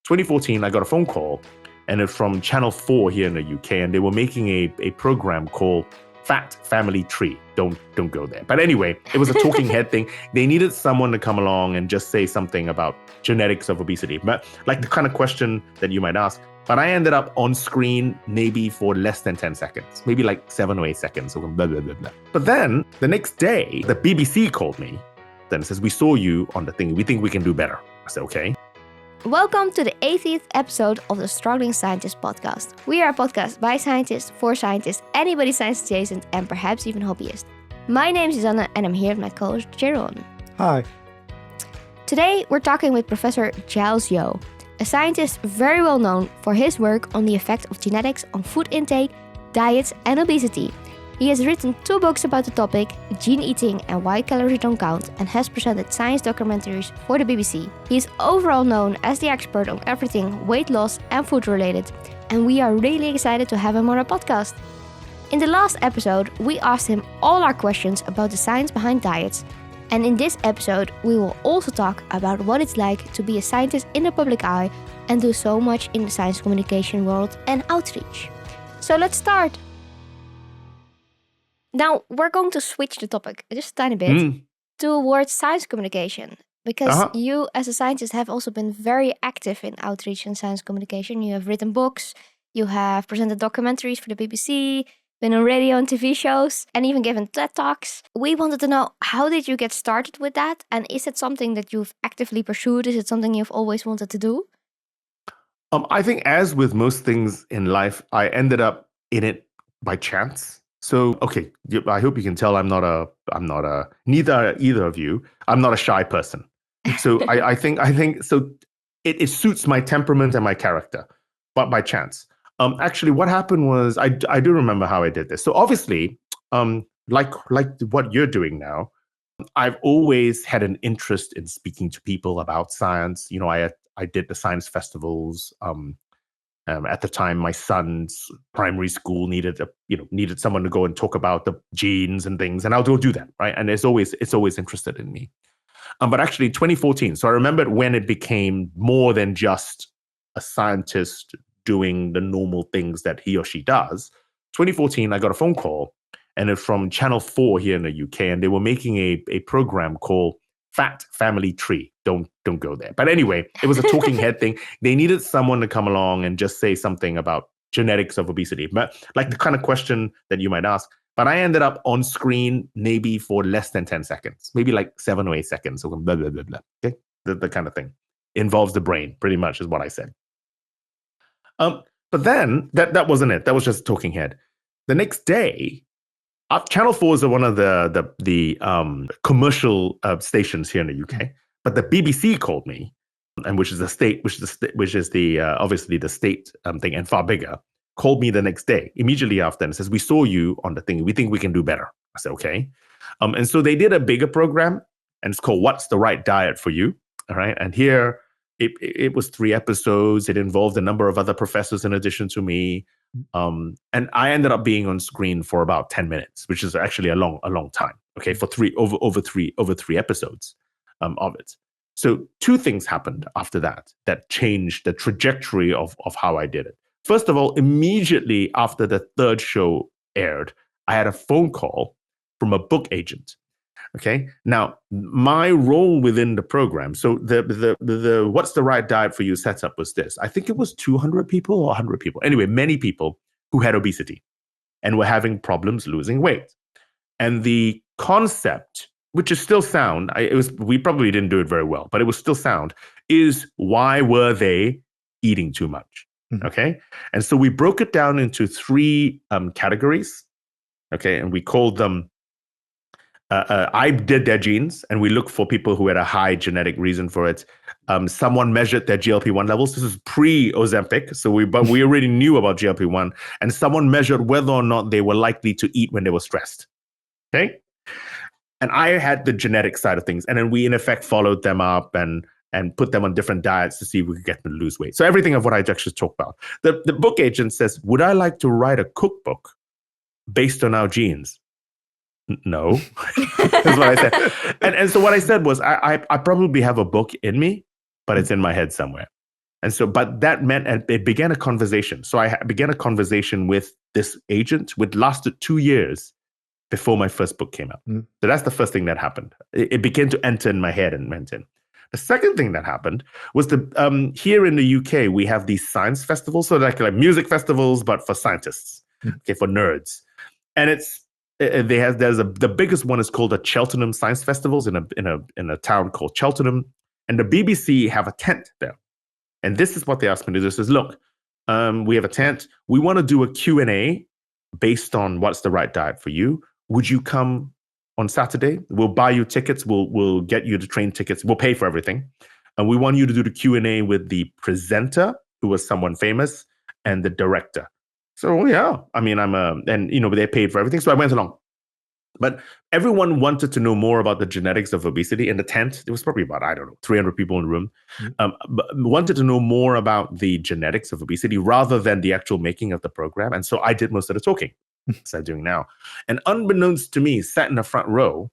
2014, I got a phone call, and it's from Channel 4 here in the UK, and they were making a program called Fat Family Tree. Don't go there. But anyway, it was a talking head thing. They needed someone to come along and just say something about genetics of obesity, but like the kind of question that you might ask. But I ended up on screen maybe for less than 10 seconds, maybe like 7 or 8 seconds. Blah, blah, blah, blah. But then the next day, the BBC called me. Then it says, "We saw you on the thing. We think we can do better." I said, "Okay." Welcome to the 80th episode of the Struggling Scientist podcast. We are a podcast by scientists, for scientists, anybody science adjacent, and perhaps even hobbyists. My name is Susanne, and I'm here with my co-host Jeroen. Hi. Today, we're talking with Professor Giles Yeo, a scientist very well known for his work on the effect of genetics on food intake, diets, and obesity. He has written 2 books about the topic, Gene Eating and Why Calories Don't Count, and has presented science documentaries for the BBC. He is overall known as the expert on everything weight loss and food related, and we are really excited to have him on our podcast. In the last episode, we asked him all our questions about the science behind diets, and in this episode, we will also talk about what it's like to be a scientist in the public eye and do so much in the science communication world and outreach. So let's start. Now, we're going to switch the topic just a tiny bit towards science communication, because you as a scientist have also been very active in outreach and science communication. You have written books, you have presented documentaries for the BBC, been on radio and TV shows, and even given TED Talks. We wanted to know, how did you get started with that? And is it something that you've actively pursued? Is it something you've always wanted to do? I think, as with most things in life, I ended up in it by chance. So, okay, I hope you can tell I'm not neither either of you. I'm not a shy person. So I think so. It suits my temperament and my character, but by chance. Actually, what happened was I do remember how I did this. So obviously, like what you're doing now, I've always had an interest in speaking to people about science. You know, I did the science festivals. At the time, my son's primary school needed someone to go and talk about the genes and things, and I'll go do that, right? And it's always interested in me. But actually, 2014. So I remember when it became more than just a scientist doing the normal things that he or she does. 2014, I got a phone call, and it's from Channel 4 here in the UK, and they were making a program called Fat Family Tree. Don't go there. But anyway, it was a talking head thing. They needed someone to come along and just say something about genetics of obesity, but like the kind of question that you might ask. But I ended up on screen maybe for less than 10 seconds, maybe like 7 or 8 seconds. So blah, blah, blah, blah. Okay, the kind of thing. Involves the brain, pretty much, is what I said. But then that wasn't it. That was just a talking head. The next day, Channel 4 is one of the commercial stations here in the UK, but the BBC called me, and which is obviously the state thing, and far bigger, called me the next day, immediately after, and says, "We saw you on the thing. We think we can do better." I said, "Okay," and so they did a bigger program, and it's called "What's the Right Diet for You?" All right, and here it was 3 episodes. It involved a number of other professors in addition to me. And I ended up being on screen for about 10 minutes, which is actually a long time. Okay, for over three episodes of it. So 2 things happened after that changed the trajectory of how I did it. First of all, immediately after the 3rd show aired, I had a phone call from a book agent. Okay, now my role within the program, so the What's the Right Diet for You setup was this. I think it was 200 people or 100 people. Anyway, many people who had obesity and were having problems losing weight. And the concept, which is still sound, we probably didn't do it very well, but it was still sound, is why were they eating too much? Okay, and so we broke it down into 3 categories. Okay, and we called them I did their genes, and we looked for people who had a high genetic reason for it. Someone measured their GLP-1 levels. This is pre-Ozempic, but we already knew about GLP-1. And someone measured whether or not they were likely to eat when they were stressed. Okay, and I had the genetic side of things, and then we in effect followed them up and put them on different diets to see if we could get them to lose weight. So everything of what I just talked about. The book agent says, "Would I like to write a cookbook based on our genes?" No, that's what I said. And so what I said was, I probably have a book in me, but it's in my head somewhere. And so, but that meant, and it began a conversation. So I began a conversation with this agent, which lasted 2 years before my first book came out. So that's the first thing that happened. It began to enter in my head and went in. The second thing that happened was here in the UK, we have these science festivals, so like music festivals, but for scientists, okay, for nerds. And the biggest one is called the Cheltenham Science Festivals in a town called Cheltenham, and the BBC have a tent there. And this is what they asked me to do. They says, look, we have a tent. We want to do a Q&A based on what's the right diet for you. Would you come on Saturday? We'll buy you tickets. We'll get you the train tickets. We'll pay for everything. And we want you to do the Q&A with the presenter, who was someone famous, and the director. So yeah, I mean, they paid for everything. So I went along. But everyone wanted to know more about the genetics of obesity. In the tent, there was probably about, 300 people in the room, but wanted to know more about the genetics of obesity rather than the actual making of the program. And so I did most of the talking, as I'm doing now. And unbeknownst to me, sat in the front row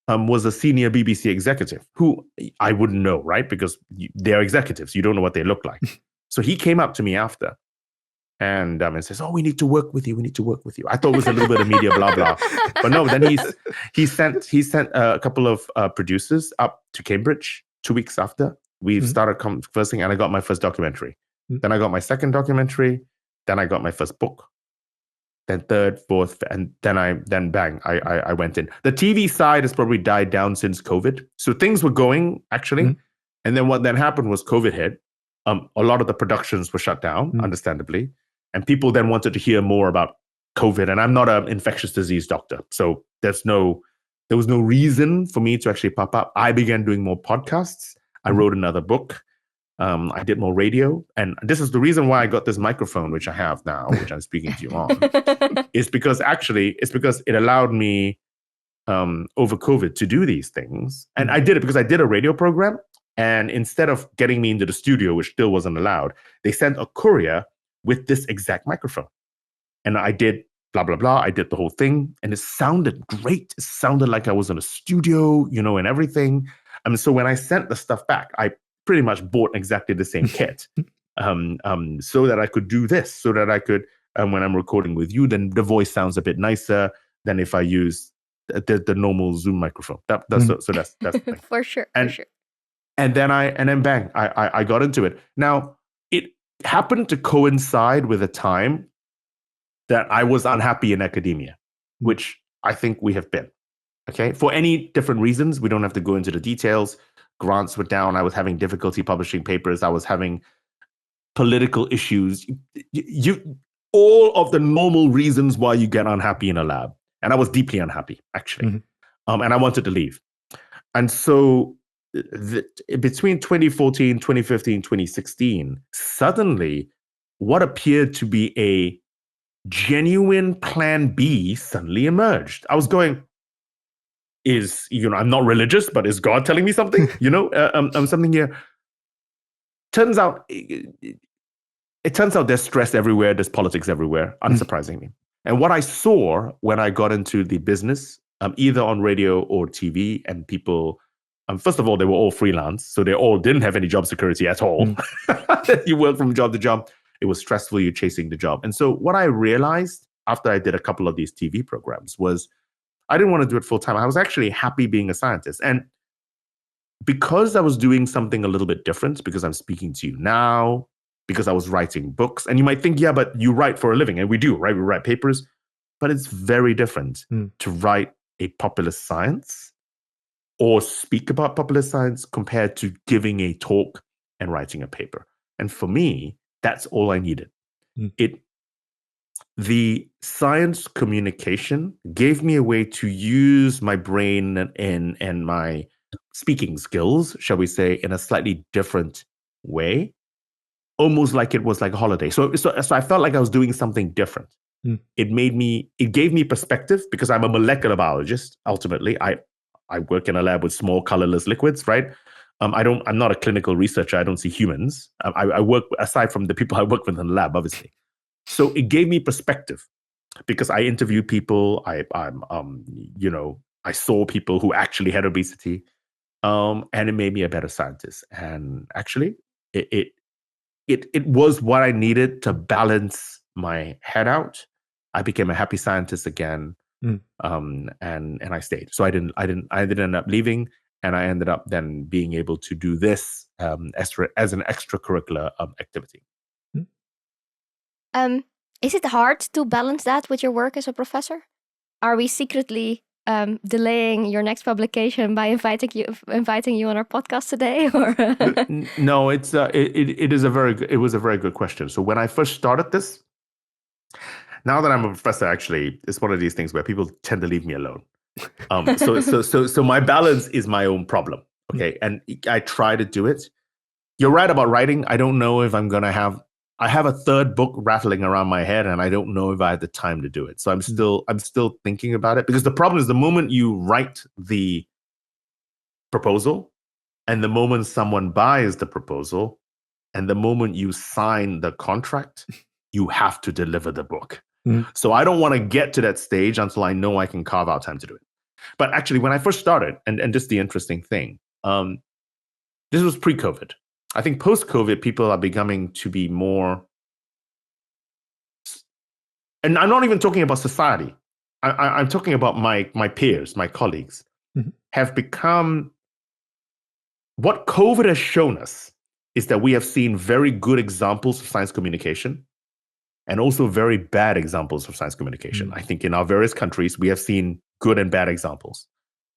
was a senior BBC executive who I wouldn't know, right? Because they're executives. You don't know what they look like. So he came up to me after and says, "Oh, we need to work with you. We need to work with you." I thought it was a little bit of media, blah blah, but no. Then he sent a couple of producers up to Cambridge 2 weeks after we started conversing, and I got my first documentary. Then I got my second documentary. Then I got my first book. Then third, fourth, and then bang, I went in. The TV side has probably died down since COVID, so things were going actually, and then what then happened was COVID hit. A lot of the productions were shut down, understandably. And people then wanted to hear more about COVID. And I'm not an infectious disease doctor. So there was no reason for me to actually pop up. I began doing more podcasts. I wrote another book. I did more radio. And this is the reason why I got this microphone, which I have now, which I'm speaking to you on, is because it allowed me over COVID to do these things. And I did it because I did a radio program. And instead of getting me into the studio, which still wasn't allowed, they sent a courier with this exact microphone. And I did blah, blah, blah. I did the whole thing. And it sounded great. It sounded like I was in a studio, and everything. So when I sent the stuff back, I pretty much bought exactly the same kit so that I could do this, so that I could, when I'm recording with you, then the voice sounds a bit nicer than if I use the normal Zoom microphone. That's the thing. For sure. And then bang, I got into it. Now, it happened to coincide with a time that I was unhappy in academia, which I think we have been. Okay, for any different reasons, we don't have to go into the details. Grants were down. I was having difficulty publishing papers. I was having political issues. All of the normal reasons why you get unhappy in a lab. And I was deeply unhappy, actually. And I wanted to leave. And so between 2014, 2015, 2016, suddenly what appeared to be a genuine plan B suddenly emerged. I was going, I'm not religious, but is God telling me something? Something here. Turns out, it turns out there's stress everywhere, there's politics everywhere, unsurprisingly. And what I saw when I got into the business, either on radio or TV, and people, first of all, they were all freelance, so they all didn't have any job security at all. You work from job to job. It was stressful, you're chasing the job. And so what I realized after I did a couple of these TV programs was I didn't want to do it full time. I was actually happy being a scientist. And because I was doing something a little bit different, because I'm speaking to you now, because I was writing books, and you might think, yeah, but you write for a living, and we do, right? We write papers, but it's very different to write a popular science or speak about popular science compared to giving a talk and writing a paper. And for me, that's all I needed. The science communication gave me a way to use my brain and my speaking skills, shall we say, in a slightly different way, almost like it was like a holiday. So I felt like I was doing something different. It gave me perspective because I'm a molecular biologist. Ultimately, I work in a lab with small colorless liquids, right? I'm not a clinical researcher. I don't see humans. I work, aside from the people I work with in the lab, obviously. So it gave me perspective because I interviewed people. I saw people who actually had obesity, and it made me a better scientist. And actually, it it was what I needed to balance my head out. I became a happy scientist again, and I stayed. So I didn't end up leaving, and I ended up then being able to do this as an extracurricular activity. Is it hard to balance that with your work as a professor? Are we secretly delaying your next publication by inviting you on our podcast today? Or no, it was a very good question. So when I first started this, now that I'm a professor, actually, it's one of these things where people tend to leave me alone. So my balance is my own problem. Okay, and I try to do it. You're right about writing. I don't know if I'm gonna have. I have a third book rattling around my head, and I don't know if I have the time to do it. So I'm still thinking about it, because the problem is the moment you write the proposal, and the moment someone buys the proposal, and the moment you sign the contract, you have to deliver the book. So I don't want to get to that stage until I know I can carve out time to do it. But actually, when I first started, and just the interesting thing, this was pre-COVID. I think post-COVID, people are becoming to be more, and I'm not even talking about society. I'm talking about my peers, my colleagues, have become, what COVID has shown us is that we have seen very good examples of science communication and also very bad examples of science communication. I think in our various countries, we have seen good and bad examples.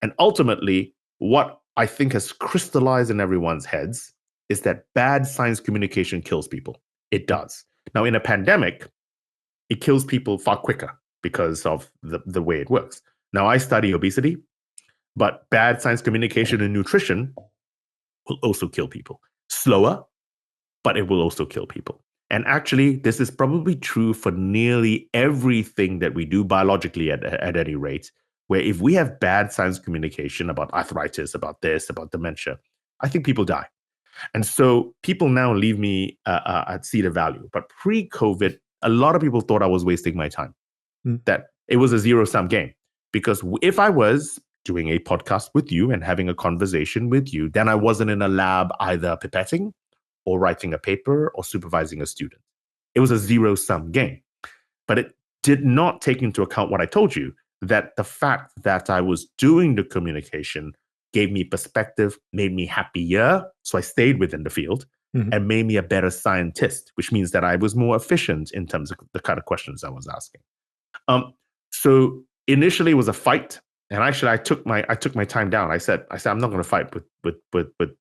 And ultimately, what I think has crystallized in everyone's heads is that bad science communication kills people. It does. Now, in a pandemic, it kills people far quicker because of the way it works. Now, I study obesity, but bad science communication and nutrition will also kill people. Slower, but it will also kill people. And actually, this is probably true for nearly everything that we do biologically at any rate, where if we have bad science communication about arthritis, about this, about dementia, I think people die. And so people now leave me at see the value. But pre-COVID, a lot of people thought I was wasting my time, that it was a zero-sum game. Because if I was doing a podcast with you and having a conversation with you, then I wasn't in a lab either pipetting or writing a paper or supervising a student. It was a zero-sum game. But it did not take into account what I told you, that the fact that I was doing the communication gave me perspective, made me happier, so I stayed within the field, and made me a better scientist, which means that I was more efficient in terms of the kind of questions I was asking. So initially it was a fight, and actually I took my time down. I said I'm not going to fight with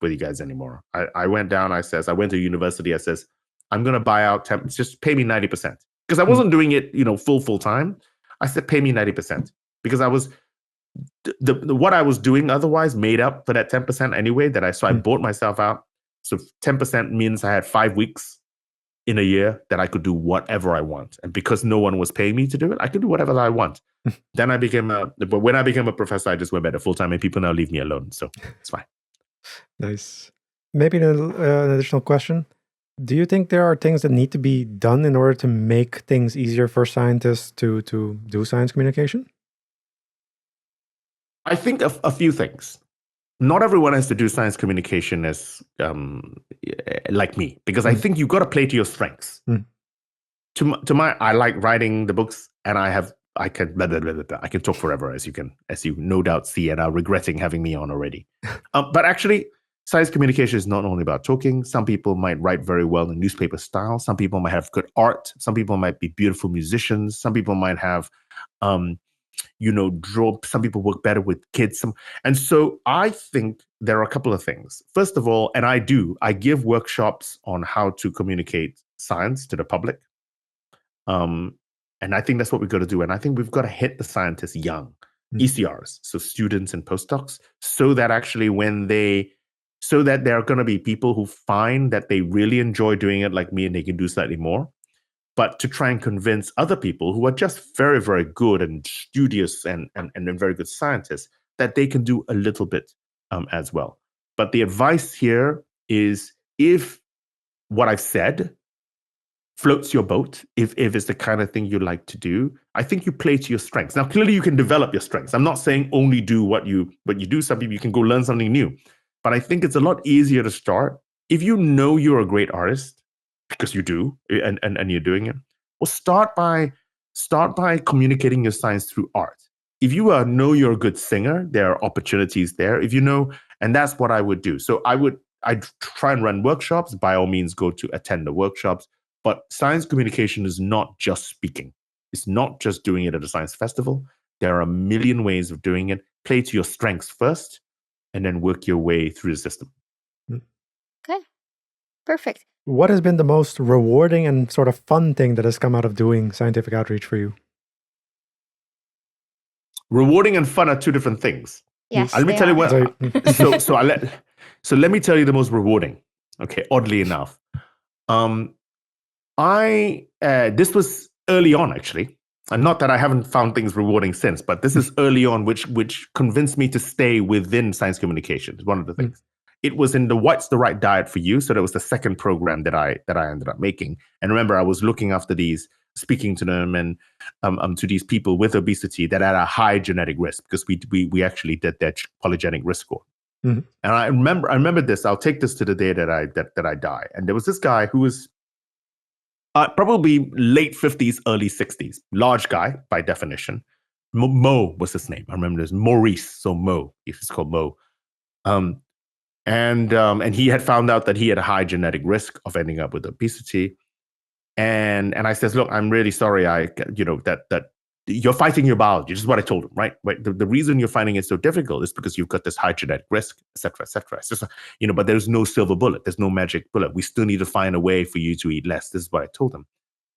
you guys anymore. I went down. I went to university. I says I'm going to buy out just pay me 90%, because I wasn't doing it full time. I said pay me 90%, because I was what I was doing otherwise made up for that 10% anyway. I bought myself out. So 10% means I had 5 weeks in a year that I could do whatever I want. And because no one was paying me to do it, I could do whatever I want. Then but when I became a professor, I just went back to full time, and people now leave me alone. So it's fine. Nice. Maybe an additional question. Do you think there are things that need to be done in order to make things easier for scientists to do science communication? I think a few things. Not everyone has to do science communication as like me, because I think you've got to play to your strengths. I like writing the books, and I can talk forever, as you no doubt see, and are regretting having me on already. But actually, science communication is not only about talking. Some people might write very well in newspaper style. Some people might have good art. Some people might be beautiful musicians. Some people might have draw. Some people work better with kids. And so I think there are a couple of things. First of all, and I give workshops on how to communicate science to the public. And I think that's what we've got to do. And I think we've got to hit the scientists young, ECRs, so students and postdocs, so that actually so that there are going to be people who find that they really enjoy doing it like me, and they can do slightly more. But to try and convince other people who are just very, very good and studious and very good scientists that they can do a little bit as well. But the advice here is, if what I've said floats your boat, if it's the kind of thing you like to do, I think you play to your strengths. Now, clearly you can develop your strengths. I'm not saying only do what you do. Some people, you can go learn something new. But I think it's a lot easier to start if you know you're a great artist. because you do, and you're doing it. Well, start by communicating your science through art. If you know you're a good singer, there are opportunities there. If you know, and that's what I would do. So I'd try and run workshops. By all means, go to attend the workshops. But science communication is not just speaking. It's not just doing it at a science festival. There are a million ways of doing it. Play to your strengths first, and then work your way through the system. Okay, perfect. What has been the most rewarding and sort of fun thing that has come out of doing scientific outreach for you? Rewarding and fun are two different things. Yes, Let me they tell you are. what. So let me tell you the most rewarding. Okay, oddly enough, this was early on actually, and not that I haven't found things rewarding since, but this is early on, which convinced me to stay within science communication. It's one of the things. It was in the What's the Right Diet for You. So that was the second program that I ended up making. And remember, I was looking after these, speaking to them and to these people with obesity that had a high genetic risk, because we actually did their polygenic risk score. And I remember this. I'll take this to the day that I die. And there was this guy who was probably late 50s, early 60s, large guy by definition. Mo was his name. I remember this, Maurice. So Mo, if it's called Mo. And he had found out that he had a high genetic risk of ending up with obesity. And I says, look, I'm really sorry. That you're fighting your biology. This is what I told him, right? The reason you're finding it so difficult is because you've got this high genetic risk, et cetera, et cetera. It's just, but there's no silver bullet. There's no magic bullet. We still need to find a way for you to eat less. This is what I told him.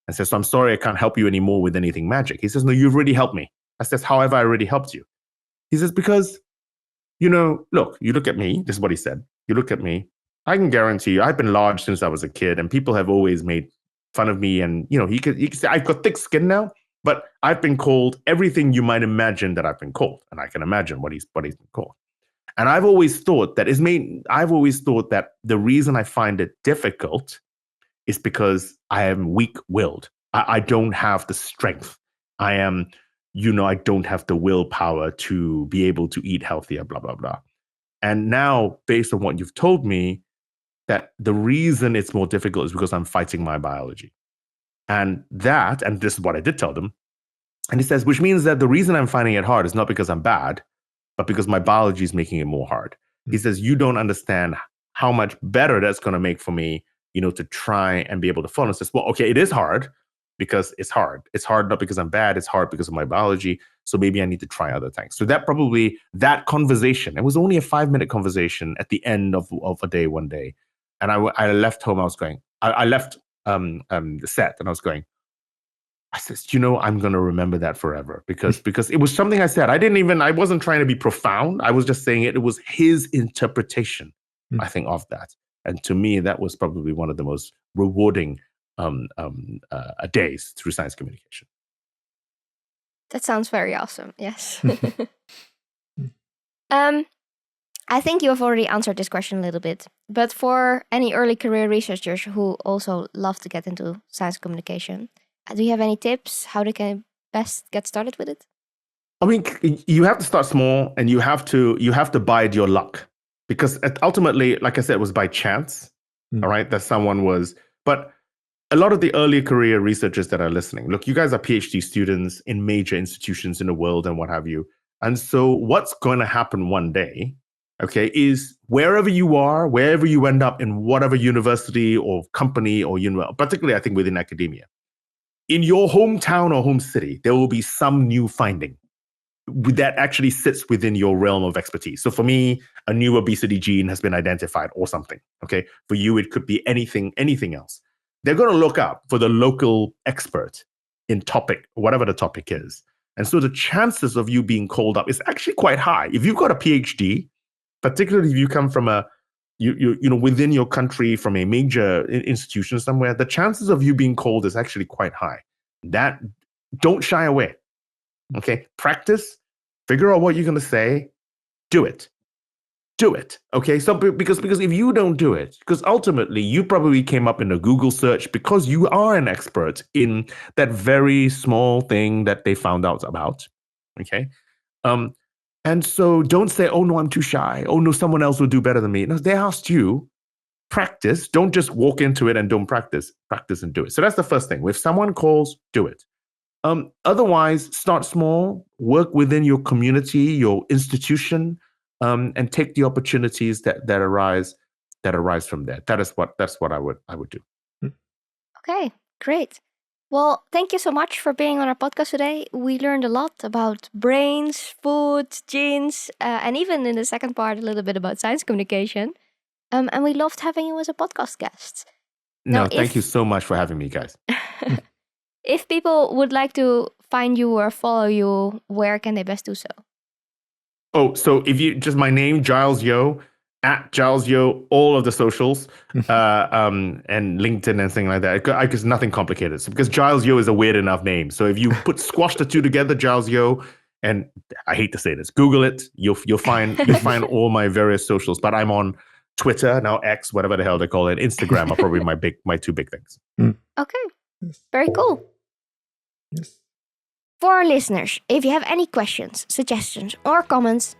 I said, so I'm sorry, I can't help you anymore with anything magic. He says, no, you've already helped me. I says, how have I already helped you? He says, because look, you look at me. This is what he said. You look at me. I can guarantee you, I've been large since I was a kid, and people have always made fun of me. And he could say I've got thick skin now, but I've been called everything you might imagine that I've been called, and I can imagine what he's been called. And I've always thought that the reason I find it difficult is because I am weak-willed. I don't have the strength. I am. I don't have the willpower to be able to eat healthier, blah, blah, blah. And now, based on what you've told me, that the reason it's more difficult is because I'm fighting my biology. And this is what I did tell them. And he says, which means that the reason I'm finding it hard is not because I'm bad, but because my biology is making it more hard. He says, you don't understand how much better that's going to make for me, to try and be able to follow. And says, well, okay, it is hard. Because it's hard. It's hard not because I'm bad. It's hard because of my biology. So maybe I need to try other things. So that conversation, it was only a 5-minute conversation at the end of a day, one day. And I left home. I left the set and I was going, I said, I'm going to remember that forever because it was something I said. I wasn't trying to be profound. I was just saying it was his interpretation, I think, of that. And to me, that was probably one of the most rewarding days through science communication. That sounds very awesome. Yes. I think you have already answered this question a little bit, but for any early career researchers who also love to get into science communication, do you have any tips how they can best get started with it? I mean, you have to start small, and you have to bide your luck, because ultimately, like I said, it was by chance. All right, that someone was, but a lot of the early career researchers that are listening, look, you guys are PhD students in major institutions in the world and what have you. And so what's going to happen one day, okay, is wherever you are, wherever you end up in whatever university or company or particularly I think within academia, in your hometown or home city, there will be some new finding that actually sits within your realm of expertise. So for me, a new obesity gene has been identified or something, okay? For you, it could be anything else. They're going to look up for the local expert in topic, whatever the topic is. And so the chances of you being called up is actually quite high. If you've got a PhD, particularly if you come from within your country, from a major institution somewhere, the chances of you being called is actually quite high. Don't shy away. Okay, practice, figure out what you're going to say, do it. Okay, so because if you don't do it, because ultimately you probably came up in a Google search because you are an expert in that very small thing that they found out about. Okay, and so don't say, oh no, I'm too shy. Oh no, someone else will do better than me. No, they asked you. practice. Don't just walk into it and don't practice. Practice and do it. So that's the first thing. If someone calls, do it. Otherwise, start small, work within your community, your institution, and take the opportunities that arise from there. That's what I would do. Okay, great. Well, thank you so much for being on our podcast today. We learned a lot about brains, food, genes, and even in the second part, a little bit about science communication. And we loved having you as a podcast guest. No, thank you so much for having me, guys. If people would like to find you or follow you, where can they best do so? Oh, so if you just my name, Giles Yeo, at Giles Yeo, all of the socials, and LinkedIn and things like that. Because nothing complicated. So because Giles Yeo is a weird enough name. So if you squash the two together, Giles Yeo, and I hate to say this, Google it. You'll find all my various socials. But I'm on Twitter, now X, whatever the hell they call it. Instagram are probably my two big things. Okay. Very cool. Yes. For our listeners, if you have any questions, suggestions, or comments,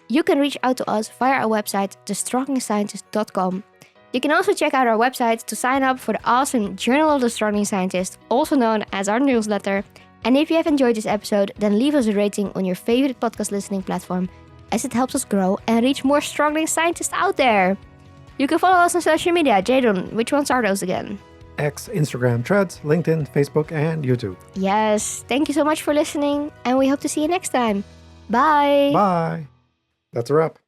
you can reach out to us via our website, thestrongenscientist.com. You can also check out our website to sign up for the awesome Journal of the Struggling Scientist, also known as our newsletter. And if you have enjoyed this episode, then leave us a rating on your favorite podcast listening platform, as it helps us grow and reach more struggling scientists out there. You can follow us on social media. Jadon, which ones are those again? X, Instagram, Threads, LinkedIn, Facebook, and YouTube. Yes, thank you so much for listening, and we hope to see you next time. Bye! Bye! That's a wrap.